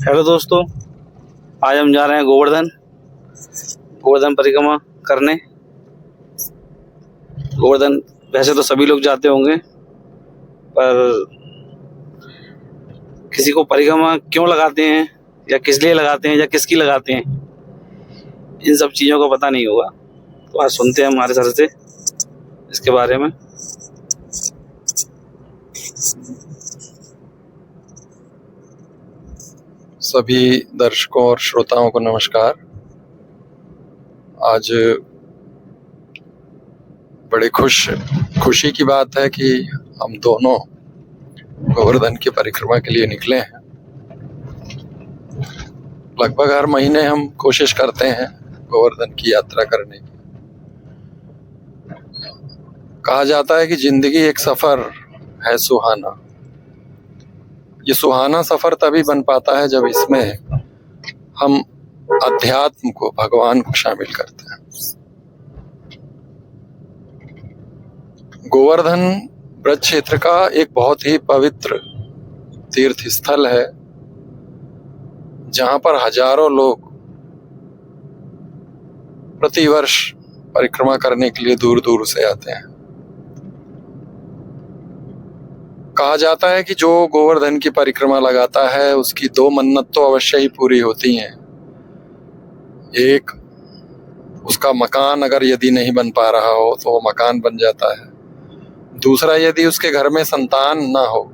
Hello दोस्तों, आज हम जा रहे हैं गोवर्धन परिक्रमा करने। गोवर्धन वैसे तो सभी लोग जाते होंगे, पर किसी को परिक्रमा क्यों लगाते हैं या किस लिए लगाते हैं या किसकी लगाते हैं, इन सब चीज़ों का पता नहीं होगा। तो आज सुनते हैं हमारे सर से इसके बारे में। सभी दर्शकों और श्रोताओं को नमस्कार। आज बड़े खुशी की बात है कि हम दोनों गोवर्धन की परिक्रमा के लिए निकले हैं। लगभग हर महीने हम कोशिश करते हैं गोवर्धन की यात्रा करने की। कहा जाता है कि जिंदगी एक सफर है सुहाना। ये सुहाना सफर तभी बन पाता है जब इसमें हम अध्यात्म को, भगवान को शामिल करते हैं। गोवर्धन ब्रज क्षेत्र का एक बहुत ही पवित्र तीर्थ स्थल है, जहां पर हजारों लोग प्रतिवर्ष परिक्रमा करने के लिए दूर दूर से आते हैं। कहा जाता है कि जो गोवर्धन की परिक्रमा लगाता है उसकी दो मन्नत तो अवश्य ही पूरी होती हैं। एक, उसका मकान अगर यदि नहीं बन पा रहा हो तो वो मकान बन जाता है। दूसरा, यदि उसके घर में संतान ना हो,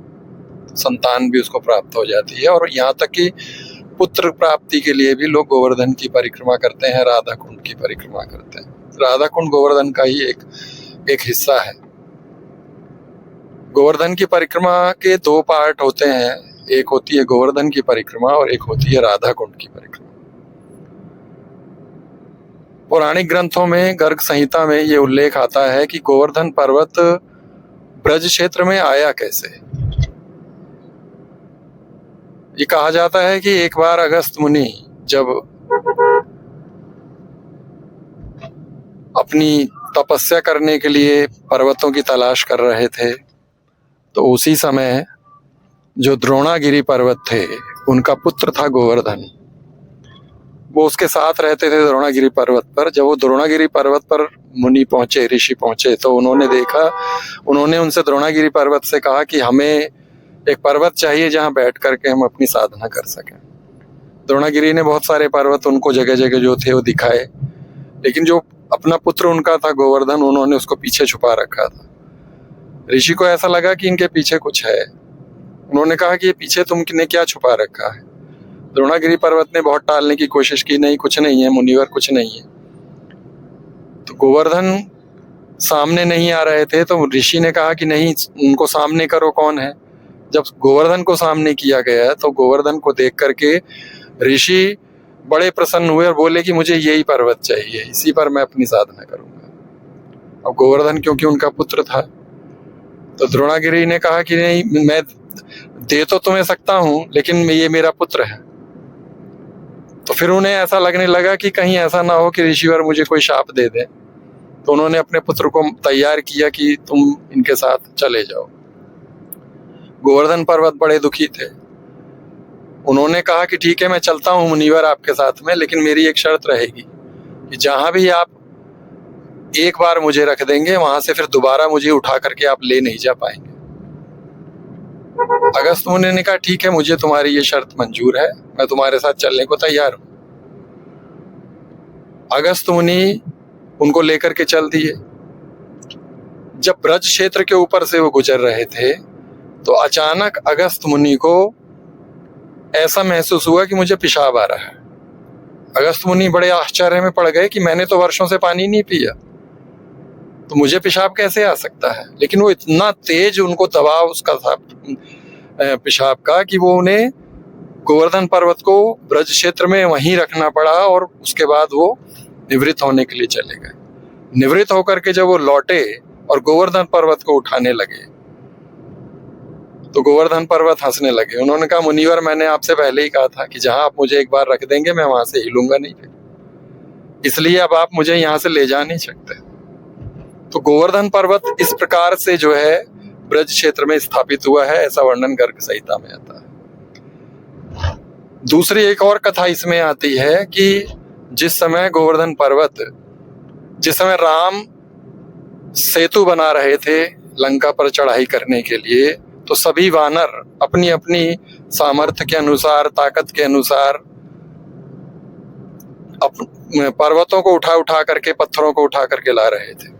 संतान भी उसको प्राप्त हो जाती है। और यहाँ तक कि पुत्र प्राप्ति के लिए भी लोग गोवर्धन की परिक्रमा करते हैं, राधा कुंड की परिक्रमा करते हैं। राधा कुंड गोवर्धन का ही एक हिस्सा है। गोवर्धन की परिक्रमा के दो पार्ट होते हैं, एक होती है गोवर्धन की परिक्रमा और एक होती है राधा कुंड की परिक्रमा। पौराणिक ग्रंथों में, गर्ग संहिता में ये उल्लेख आता है कि गोवर्धन पर्वत ब्रज क्षेत्र में आया कैसे। ये कहा जाता है कि एक बार अगस्त मुनि जब अपनी तपस्या करने के लिए पर्वतों की तलाश कर रहे थे, तो उसी समय जो द्रोणागिरी पर्वत थे, उनका पुत्र था गोवर्धन। वो उसके साथ रहते थे द्रोणागिरी पर्वत पर। जब वो द्रोणागिरी पर्वत पर मुनि पहुंचे, ऋषि पहुंचे, तो उन्होंने उनसे द्रोणागिरी पर्वत से कहा कि हमें एक पर्वत चाहिए जहां बैठ करके हम अपनी साधना कर सकें। द्रोणागिरी ने बहुत सारे पर्वत उनको जगह जगह जो थे वो दिखाए, लेकिन जो अपना पुत्र उनका था गोवर्धन, उन्होंने उसको पीछे छुपा रखा था। ऋषि को ऐसा लगा कि इनके पीछे कुछ है। उन्होंने कहा कि ये पीछे तुमने क्या छुपा रखा है। द्रोणागिरी पर्वत ने बहुत टालने की कोशिश की, नहीं कुछ नहीं है मुनिवर, कुछ नहीं है। तो गोवर्धन सामने नहीं आ रहे थे, तो ऋषि ने कहा कि नहीं, उनको सामने करो, कौन है। जब गोवर्धन को सामने किया गया तो गोवर्धन को देख करके ऋषि बड़े प्रसन्न हुए और बोले कि मुझे यही पर्वत चाहिए, इसी पर मैं अपनी साधना करूंगा। अब गोवर्धन क्योंकि उनका पुत्र था, तो द्रोणागिरी ने कहा कि नहीं, मैं दे तो तुम्हें सकता हूं, लेकिन ये मेरा पुत्र है। तो फिर उन्हें ऐसा लगने लगा कि कहीं ऐसा ना हो कि ऋषिवर मुझे कोई शाप दे दे। तो उन्होंने अपने पुत्र को तैयार किया कि तुम इनके साथ चले जाओ। गोवर्धन पर्वत बड़े दुखी थे। उन्होंने कहा कि ठीक है, मैं चलता हूँ मुनिवर आपके साथ में, लेकिन मेरी एक शर्त रहेगी कि जहां भी आप एक बार मुझे रख देंगे, वहां से फिर दोबारा मुझे उठा करके आप ले नहीं जा पाएंगे। अगस्त मुनि ने कहा ठीक है, मुझे तुम्हारी ये शर्त मंजूर है, मैं तुम्हारे साथ चलने को तैयार हूं। अगस्त मुनि उनको लेकर के चल दिए। जब ब्रज क्षेत्र के ऊपर से वो गुजर रहे थे, तो अचानक अगस्त मुनि को ऐसा महसूस हुआ कि मुझे पेशाब आ रहा है। अगस्त मुनि बड़े आश्चर्य में पड़ गए कि मैंने तो वर्षों से पानी नहीं पिया, तो मुझे पेशाब कैसे आ सकता है। लेकिन वो इतना तेज उनको दबाव उसका था पेशाब का, कि वो उन्हें गोवर्धन पर्वत को ब्रज क्षेत्र में वहीं रखना पड़ा, और उसके बाद वो निवृत्त होने के लिए चले गए। निवृत्त होकर के जब वो लौटे और गोवर्धन पर्वत को उठाने लगे, तो गोवर्धन पर्वत हंसने लगे। उन्होंने कहा मुनिवर, मैंने आपसे पहले ही कहा था कि जहां आप मुझे एक बार रख देंगे, मैं वहां से हिलूंगा नहीं, इसलिए अब आप मुझे यहाँ से ले जा नहीं सकते। तो गोवर्धन पर्वत इस प्रकार से जो है ब्रज क्षेत्र में स्थापित हुआ है, ऐसा वर्णन गर्ग संहिता में आता है। दूसरी एक और कथा इसमें आती है कि जिस समय गोवर्धन पर्वत, जिस समय राम सेतु बना रहे थे लंका पर चढ़ाई करने के लिए, तो सभी वानर अपनी अपनी सामर्थ्य के अनुसार, ताकत के अनुसार पर्वतों को उठा उठा करके, पत्थरों को उठा करके ला रहे थे।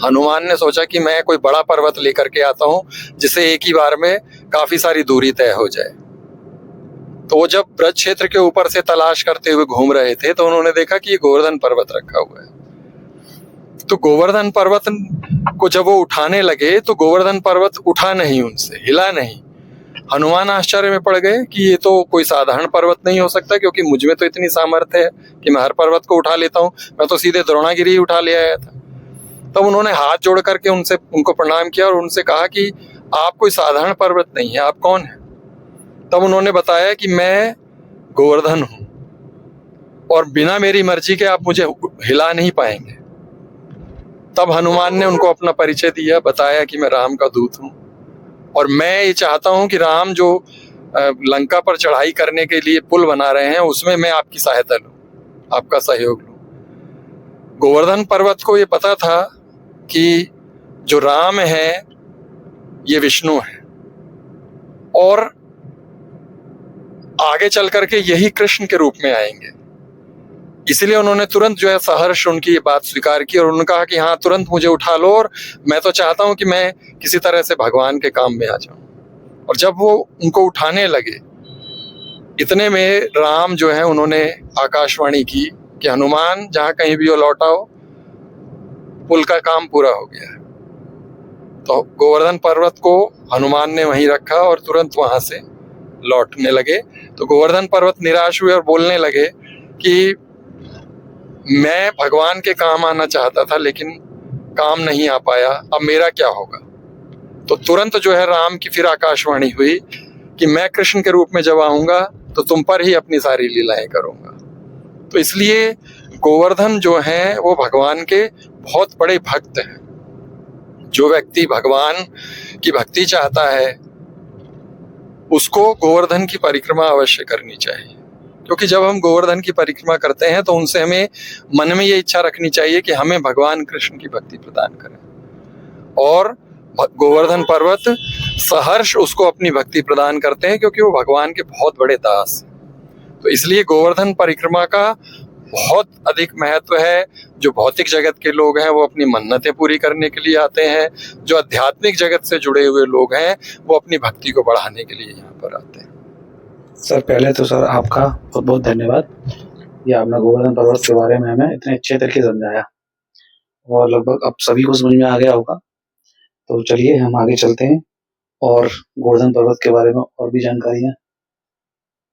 हनुमान ने सोचा कि मैं कोई बड़ा पर्वत लेकर के आता हूं जिसे एक ही बार में काफी सारी दूरी तय हो जाए। तो वो जब ब्रज क्षेत्र के ऊपर से तलाश करते हुए घूम रहे थे तो उन्होंने देखा कि ये गोवर्धन पर्वत रखा हुआ है। तो गोवर्धन पर्वत को जब वो उठाने लगे तो गोवर्धन पर्वत उठा नहीं, उनसे हिला नहीं। हनुमान आश्चर्य में पड़ गए कि ये तो कोई साधारण पर्वत नहीं हो सकता, क्योंकि मुझ में तो इतनी सामर्थ्य है कि मैं हर पर्वत को उठा लेता हूँ, मैं तो सीधे द्रोणागिरी ही उठा ले आया था। तब उन्होंने हाथ जोड़ करके उनको प्रणाम किया और उनसे कहा कि आप कोई साधारण पर्वत नहीं है, आप कौन है? तब उन्होंने बताया कि मैं गोवर्धन हूं और बिना मेरी मर्जी के आप मुझे हिला नहीं पाएंगे। तब हनुमान ने उनको अपना परिचय दिया, बताया कि मैं राम का दूत हूं और मैं ये चाहता हूं कि राम जो लंका पर चढ़ाई करने के लिए पुल बना रहे हैं उसमें मैं आपकी सहायता लूं, आपका सहयोग लूं। गोवर्धन पर्वत को ये पता था कि जो राम है ये विष्णु है और आगे चल करके यही कृष्ण के रूप में आएंगे। इसलिए उन्होंने तुरंत जो है सहर्ष उनकी ये बात स्वीकार की और उन्होंने कहा कि हाँ, तुरंत मुझे उठा लो और मैं तो चाहता हूं कि मैं किसी तरह से भगवान के काम में आ जाऊं। और जब वो उनको उठाने लगे, इतने में राम जो है उन्होंने आकाशवाणी की कि हनुमान जहां कहीं भी हो लौटाओ, पुल का काम पूरा हो गया है। तो गोवर्धन पर्वत को हनुमान ने वहीं रखा और तुरंत वहां से लौटने लगे। तो गोवर्धन पर्वत निराश हुए और बोलने लगे कि मैं भगवान के काम आना चाहता था लेकिन काम नहीं आ पाया, अब मेरा क्या होगा? तो तुरंत जो है राम की फिर आकाशवाणी हुई कि मैं कृष्ण के रूप में जब आऊंगा तो तुम पर ही अपनी सारी लीलाएं करूंगा। तो इसलिए गोवर्धन जो हैं वो भगवान के बहुत बड़े भक्त हैं। जो व्यक्ति भगवान की भक्ति चाहता है उसको गोवर्धन की परिक्रमा अवश्य करनी चाहिए, क्योंकि जब हम गोवर्धन की परिक्रमा करते हैं तो उनसे हमें मन में ये इच्छा रखनी चाहिए कि हमें भगवान कृष्ण की भक्ति प्रदान करें। और गोवर्धन पर्वत सहर्ष उसको अपनी भक्ति प्रदान करते हैं क्योंकि वो भगवान के बहुत बड़े दास हैं। तो इसलिए गोवर्धन परिक्रमा का बहुत अधिक महत्व है। जो भौतिक जगत के लोग हैं वो अपनी मन्नतें पूरी करने के लिए आते हैं, जो आध्यात्मिक जगत से जुड़े हुए लोग हैं वो अपनी भक्ति को बढ़ाने के लिए यहाँ पर आते हैं। सर, पहले तो सर आपका बहुत बहुत धन्यवाद। ये आपने गोवर्धन पर्वत के बारे में हमें इतने अच्छे तरीके से समझाया और लगभग अब सभी को समझ में आ गया होगा। तो चलिए हम आगे चलते हैं और गोवर्धन पर्वत के बारे में और भी जानकारियाँ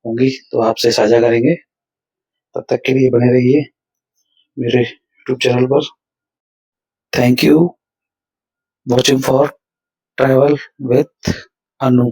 होंगी तो आपसे साझा करेंगे। तब तक के लिए बने रहिए मेरे यूट्यूब चैनल पर। Thank you watching for travel with Anu.